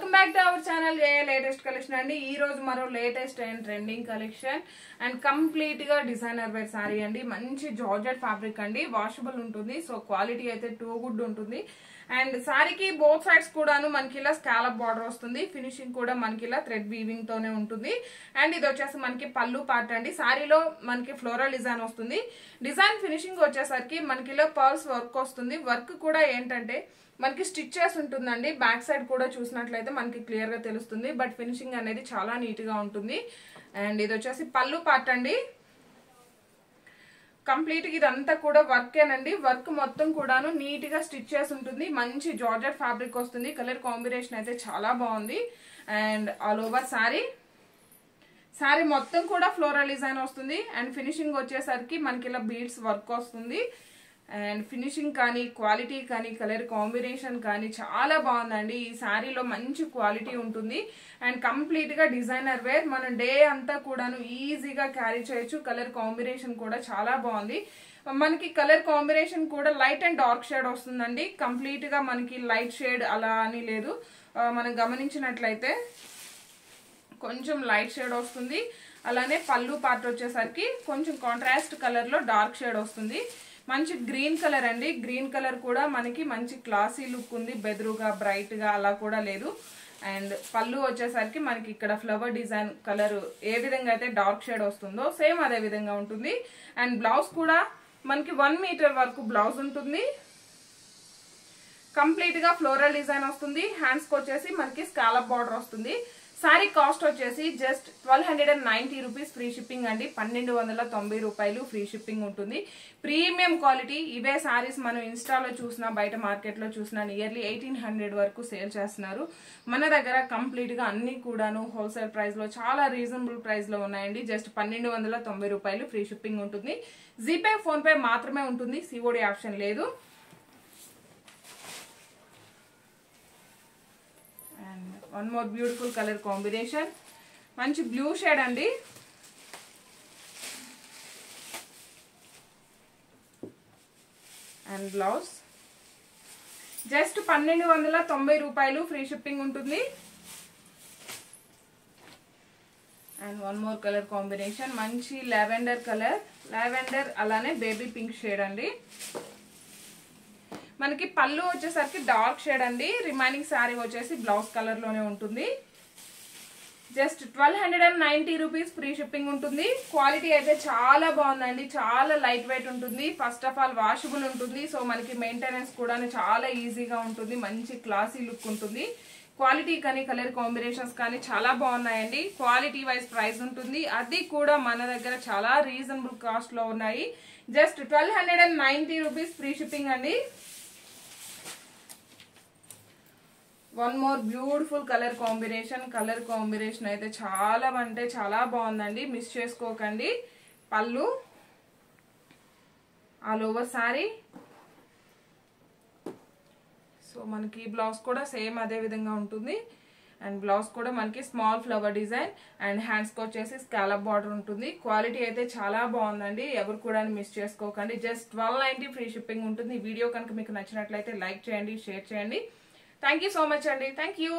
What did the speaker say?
Welcome back to our channel latest collection అండి. ఈ రోజు మరో latest and trending collection and complete గా డిజైనర్ వేర్ సారీ అండి. మంచి జార్జెట్ ఫ్యాబ్రిక్ అండి, వాషబుల్ ఉంటుంది. సో క్వాలిటీ అయితే టూ గుడ్ ఉంటుంది. అండ్ సారీకి బోత్ సైడ్స్ కూడాను మనకి ఇలా స్కాలప్ బార్డర్ వస్తుంది. ఫినిషింగ్ కూడా మనకి ఇలా థ్రెడ్ వీవింగ్ తోనే ఉంటుంది. అండ్ ఇది వచ్చేసి మనకి పళ్ళు పార్ట్ అండి. సారీలో మనకి ఫ్లోరల్ డిజైన్ వస్తుంది. డిజైన్ ఫినిషింగ్ వచ్చేసరికి మనకి ఇలా పర్ల్స్ వర్క్ వస్తుంది. వర్క్ కూడా ఏంటంటే మనకి స్టిచెస్ ఉంటుందండి. బ్యాక్ సైడ్ కూడా చూసినట్లయితే మనకి క్లియర్ గా తెలుస్తుంది. బట్ ఫినిషింగ్ అనేది చాలా నీట్ గా ఉంటుంది. అండ్ ఇది వచ్చేసి పళ్ళు పార్ట్ అండి. కంప్లీట్ గా ఇదంతా కూడా వర్కేనండి. వర్క్ మొత్తం కూడాను నీట్ గా స్టిచ్ చేసి ఉంటుంది. మంచి జార్జెట్ ఫ్యాబ్రిక్ వస్తుంది. కలర్ కాంబినేషన్ అయితే చాలా బాగుంది. అండ్ ఆల్ ఓవర్ సారీ మొత్తం కూడా ఫ్లోరల్ డిజైన్ వస్తుంది. అండ్ ఫినిషింగ్ వచ్చేసరికి మనకి ఇలా బీడ్స్ వర్క్ వస్తుంది. అండ్ ఫినిషింగ్ కానీ క్వాలిటీ కానీ కలర్ కాంబినేషన్ కానీ చాలా బాగుందండి. ఈ శారీలో మంచి క్వాలిటీ ఉంటుంది. అండ్ కంప్లీట్ గా డిజైనర్ వేర్, మనం డే అంతా కూడాను ఈజీగా క్యారీ చేయొచ్చు. కలర్ కాంబినేషన్ కూడా చాలా బాగుంది. మనకి కలర్ కాంబినేషన్ కూడా లైట్ అండ్ డార్క్ షేడ్ వస్తుందండి. కంప్లీట్ గా మనకి లైట్ షేడ్ అలా అని లేదు. మనం గమనించినట్లయితే కొంచెం లైట్ షేడ్ వస్తుంది. అలానే పళ్ళు పార్ట్ వచ్చేసరికి కొంచెం కాంట్రాస్ట్ కలర్ లో డార్క్ షేడ్ వస్తుంది. మంచి గ్రీన్ కలర్ అండి. గ్రీన్ కలర్ కూడా మనకి మంచి క్లాసీ లుక్ ఉంది. బెదురుగా బ్రైట్ గా అలా కూడా లేదు. అండ్ పళ్ళు వచ్చేసరికి మనకి ఇక్కడ ఫ్లవర్ డిజైన్ కలర్ ఏ విధంగా అయితే డార్క్ షేడ్ వస్తుందో సేమ్ అదే విధంగా ఉంటుంది. అండ్ బ్లౌజ్ కూడా మనకి 1 మీటర్ వరకు బ్లౌజ్ ఉంటుంది. కంప్లీట్ గా ఫ్లోరల్ డిజైన్ వస్తుంది. హ్యాండ్స్ కి వచ్చేసి మనకి స్కాలప్ బార్డర్ వస్తుంది. సారీ కాస్ట్ వచ్చేసి జస్ట్ 1290 రూపీస్ ఫ్రీ షిప్పింగ్ అండి. 1290 రూపాయలు ఫ్రీ షిప్పింగ్ ఉంటుంది. Premium quality. ఇవే సారీస్ మనం ఇన్స్టాలో చూసినా బయట మార్కెట్ లో చూసినా నియర్లీ 1800 వరకు సేల్ చేస్తున్నారు. మన దగ్గర కంప్లీట్ గా అన్ని కూడాను హోల్సేల్ ప్రైస్ లో చాలా రీజనబుల్ ప్రైస్ లో ఉన్నాయండి. జస్ట్ 1290 రూపాయలు ఫ్రీ షిప్పింగ్ ఉంటుంది. జీపే ఫోన్ పే మాత్రమే ఉంటుంది. సిఓడి ఆప్షన్ లేదు. One more beautiful colour combination, మంచి బ్లూ షేడ్ అండి. అండ్ బ్లౌజ్ జస్ట్ 1290 రూపాయలు ఫ్రీ షిప్పింగ్ ఉంటుంది. And one more colour combination, మంచి లావెండర్ కలర్, లావెండర్ అలానే బేబీ పింక్ షేడ్ అండి. మనకి పళ్ళు వచ్చేసరికి డార్క్ షేడ్ అండి. రిమైనింగ్ శారీ వచ్చేసి బ్లౌజ్ కలర్ లోనే ఉంటుంది. జస్ట్ 1290 రూపీస్ ఫ్రీ షిప్పింగ్ ఉంటుంది. క్వాలిటీ అయితే చాలా బాగుందండి. చాలా లైట్ వెయిట్ ఉంటుంది. ఫస్ట్ ఆఫ్ ఆల్ వాషబుల్ ఉంటుంది. సో మనకి మెయింటెనెన్స్ కూడా చాలా ఈజీగా ఉంటుంది. మంచి క్లాసీ లుక్ ఉంటుంది. క్వాలిటీ కానీ కలర్ కాంబినేషన్స్ కానీ చాలా బాగున్నాయండి. క్వాలిటీ వైజ్ ప్రైస్ ఉంటుంది. అది కూడా మన దగ్గర చాలా రీజనబుల్ కాస్ట్ లో ఉన్నాయి. జస్ట్ 1290 రూపీస్ ఫ్రీ షిప్పింగ్ అండి. One more beautiful colour combination. Colour combination అయితే చాలా అంటే చాలా బాగుందండి. మిస్ చేసుకోకండి. పళ్ళు, ఆల్ ఓవర్ సారీ. సో మనకి బ్లౌజ్ కూడా సేమ్ అదే విధంగా ఉంటుంది. అండ్ బ్లౌజ్ కూడా మనకి స్మాల్ ఫ్లవర్ డిజైన్ అండ్ హ్యాండ్స్కి వచ్చేసి స్కాలప్ బార్డర్ ఉంటుంది. క్వాలిటీ అయితే చాలా బాగుందండి. ఎవరు కూడా మిస్ చేసుకోకండి. జస్ట్ 1290 ఫ్రీ షిప్పింగ్ ఉంటుంది. ఈ వీడియో కనుక మీకు నచ్చినట్లయితే లైక్ చేయండి, షేర్ చేయండి. థ్యాంక్ యూ సో మచ్ అండి. Thank you.